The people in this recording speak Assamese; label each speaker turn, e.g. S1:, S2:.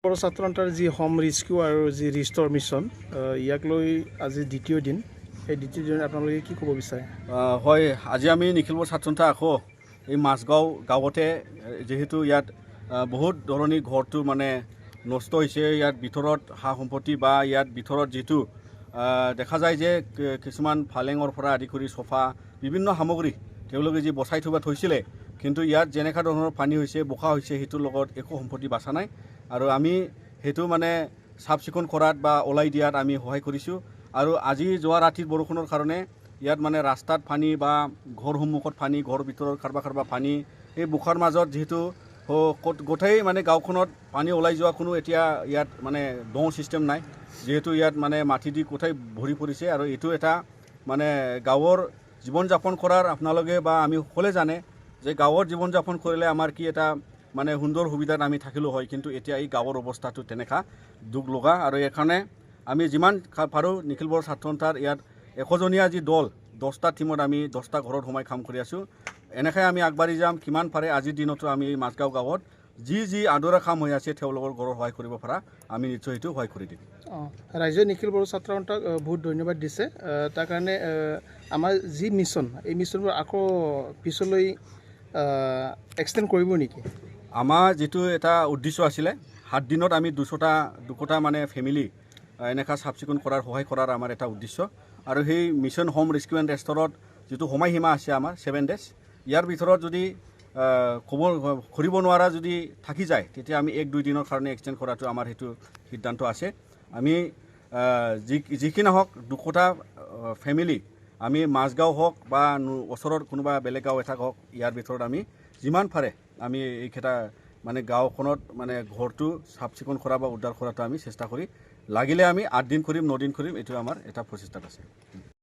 S1: বড়ো ছাত্ৰ সন্থাৰ যি হোম ৰেস্কিউ আৰু যি ৰিষ্টৰ মিছন ইয়াক লৈ আজি দ্বিতীয় দিন এই দ্বিতীয় দিন আপোনালোকে কি ক'ব বিচাৰে?
S2: হয়, আজি আমি নিখিল বড়ো ছাত্ৰ সন্থা আকৌ এই মাছগাঁও গাঁৱতে যেহেতু ইয়াত বহুত ধৰণী ঘৰটো মানে নষ্ট হৈছে, ইয়াত ভিতৰত সা সম্পত্তি বা ইয়াত ভিতৰত যিটো দেখা যায় যে কিছুমান ফালেঙৰ পৰা আদি কৰি চফা বিভিন্ন সামগ্ৰী তেওঁলোকে যি বচাই থৈছিলে, কিন্তু ইয়াত যেনেকুৱা ধৰণৰ পানী হৈছে বোকা হৈছে সেইটোৰ লগত একো সম্পত্তি বাচা নাই আৰু আমি সেইটো মানে চাফ চিকুণ কৰাত বা ওলাই দিয়াত আমি সহায় কৰিছোঁ। আৰু আজি যোৱা ৰাতিৰ বৰষুণৰ কাৰণে ইয়াত মানে ৰাস্তাত পানী বা ঘৰ সন্মুখত পানী, ঘৰ ভিতৰত কাৰোবাৰ পানী, এই বোকাৰ মাজত যিহেতু গোটেই মানে গাঁওখনত পানী ওলাই যোৱা কোনো এতিয়া ইয়াত মানে দং ছিষ্টেম নাই, যিহেতু ইয়াত মানে মাটি দি গোটেই ভৰি পৰিছে। আৰু এইটো এটা মানে গাঁৱৰ জীৱন যাপন কৰাৰ আপোনালোকে বা আমি সকলোৱে জানে যে গাঁৱৰ জীৱন যাপন কৰিলে আমাৰ কি এটা মানে সুন্দৰ সুবিধাত আমি থাকিলোঁ হয়, কিন্তু এতিয়া এই গাঁৱৰ অৱস্থাটো তেনেকুৱা দুখ লগা। আৰু এইকাৰণে আমি যিমান পাৰোঁ নিখিল বড়ো ছাত্ৰ সন্থাৰ ইয়াত 100জনীয়া যি দল 10টা টিমত আমি 10টা ঘৰত সোমাই কাম কৰি আছোঁ। এনেকৈ আমি আগবাঢ়ি যাম, কিমান পাৰে আজিৰ দিনতো আমি এই মাছগাঁও গাঁৱত যি আদৰা কাম হৈ আছে তেওঁলোকৰ ঘৰৰ সহায় কৰিব পৰা আমি নিশ্চয় সেইটো সহায় কৰি দিম।
S1: ৰাইজে নিখিল বড়ো ছাত্ৰ সন্থাক বহুত ধন্যবাদ দিছে। তাৰ কাৰণে আমাৰ যি মিছন এই মিছনবোৰ আকৌ পিছলৈ এক্সটেণ্ড কৰিব নেকি?
S2: আমাৰ যিটো এটা উদ্দেশ্য আছিলে 7 দিনত আমি 200টা মানে ফেমিলি এনেকুৱা চাফ চিকুণ কৰাৰ সহায় কৰাৰ আমাৰ এটা উদ্দেশ্য। আৰু সেই মিছন হোম ৰেস্কিউ এণ্ড ৰেষ্টৰত যিটো সময়সীমা আছে আমাৰ 7 ডেজ, ইয়াৰ ভিতৰত যদি কৰিব নোৱাৰা যদি থাকি যায় তেতিয়া আমি 1-2 দিনৰ কাৰণে এক্সটেণ্ড কৰাটো আমাৰ সেইটো সিদ্ধান্ত আছে। আমি যিকি নহওক 200টা ফেমিলি আমি মাছগাঁও হওক বা ওচৰত কোনোবা বেলেগ গাঁও এটা হওক, ইয়াৰ ভিতৰত আমি যিমান পাৰে আমি এইকেইটা মানে গাঁওখনত মানে ঘৰটো চাফ চিকুণ কৰা বা উদ্ধাৰ কৰাটো আমি চেষ্টা কৰি লাগিলে আমি 8 দিন কৰিম 9 দিন কৰিম, এইটো আমাৰ এটা প্ৰচেষ্টাত আছে।